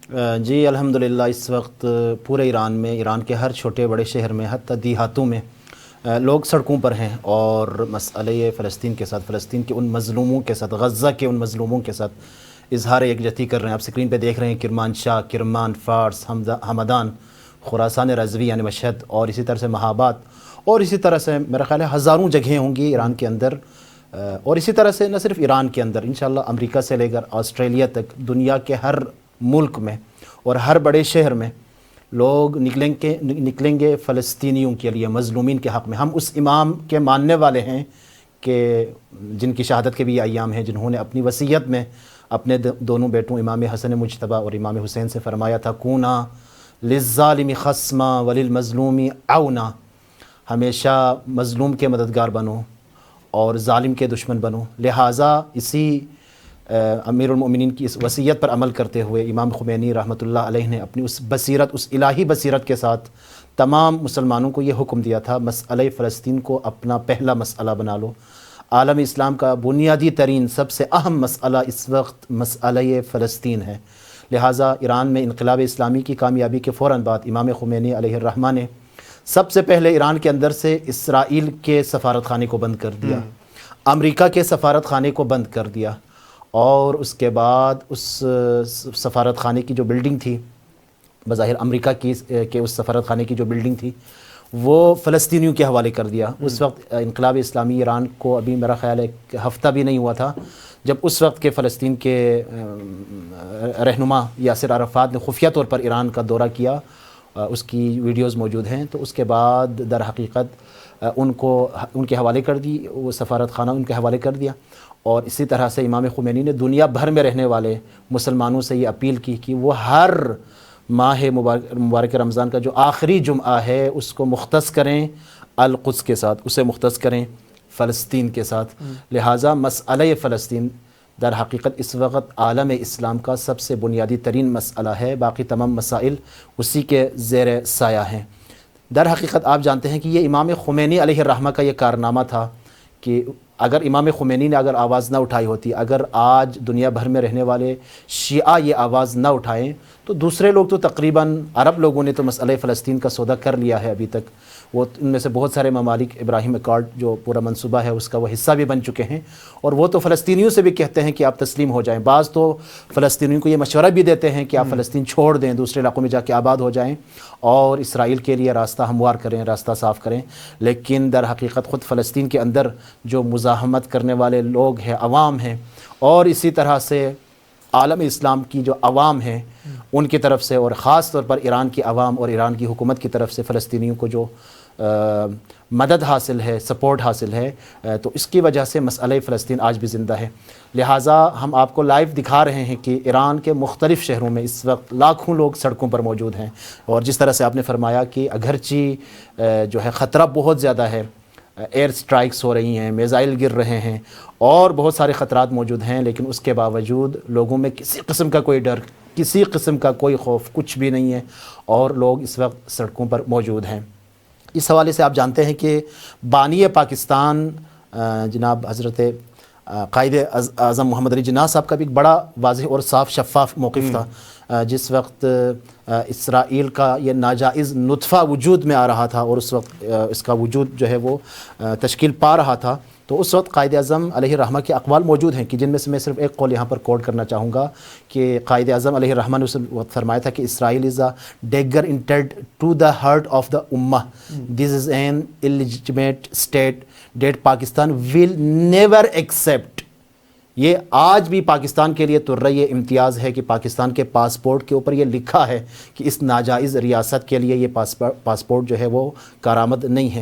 جی الحمدللہ اس وقت پورے ایران میں، ایران کے ہر چھوٹے بڑے شہر میں، حتیٰ دیہاتوں میں لوگ سڑکوں پر ہیں اور مسئلہ فلسطین کے ساتھ، فلسطین کے ان مظلوموں کے ساتھ، غزہ کے ان مظلوموں کے ساتھ اظہار یکجہتی کر رہے ہیں۔ آپ سکرین پہ دیکھ رہے ہیں کرمانشاہ، کرمان، فارس، ہمدان، خراسان رضوی یعنی مشہد، اور اسی طرح سے مہاباد، اور اسی طرح سے میرا خیال ہے ہزاروں جگہیں ہوں گی ایران کے اندر، اور اسی طرح سے نہ صرف ایران کے اندر، انشاءاللہ امریکہ سے لے کر آسٹریلیا تک دنیا کے ہر ملک میں اور ہر بڑے شہر میں لوگ نکلیں گے فلسطینیوں کے لیے، مظلومین کے حق میں۔ ہم اس امام کے ماننے والے ہیں کہ جن کی شہادت کے بھی یہ ایام ہیں، جنہوں نے اپنی وصیت میں اپنے دونوں بیٹوں امام حسن مجتبی اور امام حسین سے فرمایا تھا، کونا للظالم خصما وللمظلوم عونا، ہمیشہ مظلوم کے مددگار بنو اور ظالم کے دشمن بنو۔ لہٰذا اسی امیر المؤمنین کی اس وصیت پر عمل کرتے ہوئے امام خمینی رحمۃ اللہ علیہ نے اپنی اس بصیرت، اس الہی بصیرت کے ساتھ تمام مسلمانوں کو یہ حکم دیا تھا، مسئلہ فلسطین کو اپنا پہلا مسئلہ بنا لو۔ عالم اسلام کا بنیادی ترین سب سے اہم مسئلہ اس وقت مسئلہ فلسطین ہے۔ لہٰذا ایران میں انقلاب اسلامی کی کامیابی کے فوراً بعد امام خمینی علیہ الرحمہ نے سب سے پہلے ایران کے اندر سے اسرائیل کے سفارت خانے کو بند کر دیا، امریکہ کے سفارت خانے کو بند کر دیا، اور اس کے بعد اس سفارت خانے کی جو بلڈنگ تھی، بظاہر امریکہ کے اس سفارت خانے کی جو بلڈنگ تھی وہ فلسطینیوں کے حوالے کر دیا۔ اس وقت انقلاب اسلامی ایران کو ابھی میرا خیال ہے ایک ہفتہ بھی نہیں ہوا تھا جب اس وقت کے فلسطین کے رہنما یاسر عرفات نے خفیہ طور پر ایران کا دورہ کیا، اس کی ویڈیوز موجود ہیں۔ تو اس کے بعد در حقیقت ان کے حوالے کر دی، وہ سفارت خانہ ان کے حوالے کر دیا، اور اسی طرح سے امام خمینی نے دنیا بھر میں رہنے والے مسلمانوں سے یہ اپیل کی کہ وہ ہر ماہ مبارک رمضان کا جو آخری جمعہ ہے اس کو مختص کریں القدس کے ساتھ، اسے مختص کریں فلسطین کے ساتھ۔ لہٰذا مسئلہ فلسطین در حقیقت اس وقت عالم اسلام کا سب سے بنیادی ترین مسئلہ ہے، باقی تمام مسائل اسی کے زیر سایہ ہیں۔ در حقیقت آپ جانتے ہیں کہ یہ امام خمینی علیہ الرحمہ کا یہ کارنامہ تھا کہ اگر امام خمینی نے اگر آواز نہ اٹھائی ہوتی، اگر آج دنیا بھر میں رہنے والے شیعہ یہ آواز نہ اٹھائیں، تو دوسرے لوگ تو تقریباً عرب لوگوں نے تو مسئلہ فلسطین کا سودا کر لیا ہے ابھی تک، وہ ان میں سے بہت سارے ممالک ابراہیم اکارڈ جو پورا منصوبہ ہے اس کا وہ حصہ بھی بن چکے ہیں، اور وہ تو فلسطینیوں سے بھی کہتے ہیں کہ آپ تسلیم ہو جائیں۔ بعض تو فلسطینیوں کو یہ مشورہ بھی دیتے ہیں کہ آپ فلسطین چھوڑ دیں، دوسرے علاقوں میں جا کے آباد ہو جائیں اور اسرائیل کے لیے راستہ ہموار کریں، راستہ صاف کریں۔ لیکن در حقیقت خود فلسطین کے اندر جو مزاحمت کرنے والے لوگ ہیں، عوام ہیں، اور اسی طرح سے عالم اسلام کی جو عوام ہیں ان کی طرف سے، اور خاص طور پر ایران کی عوام اور ایران کی حکومت کی طرف سے فلسطینیوں کو جو مدد حاصل ہے، سپورٹ حاصل ہے، تو اس کی وجہ سے مسئلہ فلسطین آج بھی زندہ ہے۔ لہٰذا ہم آپ کو لائیو دکھا رہے ہیں کہ ایران کے مختلف شہروں میں اس وقت لاکھوں لوگ سڑکوں پر موجود ہیں، اور جس طرح سے آپ نے فرمایا کہ اگرچہ جو ہے خطرہ بہت زیادہ ہے، ایئر سٹرائکس ہو رہی ہیں، میزائل گر رہے ہیں، اور بہت سارے خطرات موجود ہیں، لیکن اس کے باوجود لوگوں میں کسی قسم کا کوئی ڈر، کسی قسم کا کوئی خوف کچھ بھی نہیں ہے، اور لوگ اس وقت سڑکوں پر موجود ہیں۔ اس حوالے سے آپ جانتے ہیں کہ بانی پاکستان جناب حضرت قائد اعظم محمد علی جناح صاحب کا بھی ایک بڑا واضح اور صاف شفاف موقف تھا، جس وقت اسرائیل کا یہ ناجائز نطفہ وجود میں آ رہا تھا اور اس وقت اس کا وجود جو ہے وہ تشکیل پا رہا تھا، تو اس وقت قائد اعظم علیہ الرحمہ کے اقوال موجود ہیں کہ جن میں سے میں صرف ایک قول یہاں پر کوٹ کرنا چاہوں گا کہ قائد اعظم علیہ الرحمہ نے اس وقت فرمایا تھا کہ Israel is a dagger entered to the heart of the امہ، this is an illegitimate state that Pakistan will never accept. یہ آج بھی پاکستان کے لیے تر یہ امتیاز ہے کہ پاکستان کے پاسپورٹ کے اوپر یہ لکھا ہے کہ اس ناجائز ریاست کے لیے یہ پاسپورٹ جو ہے وہ کارآمد نہیں ہے۔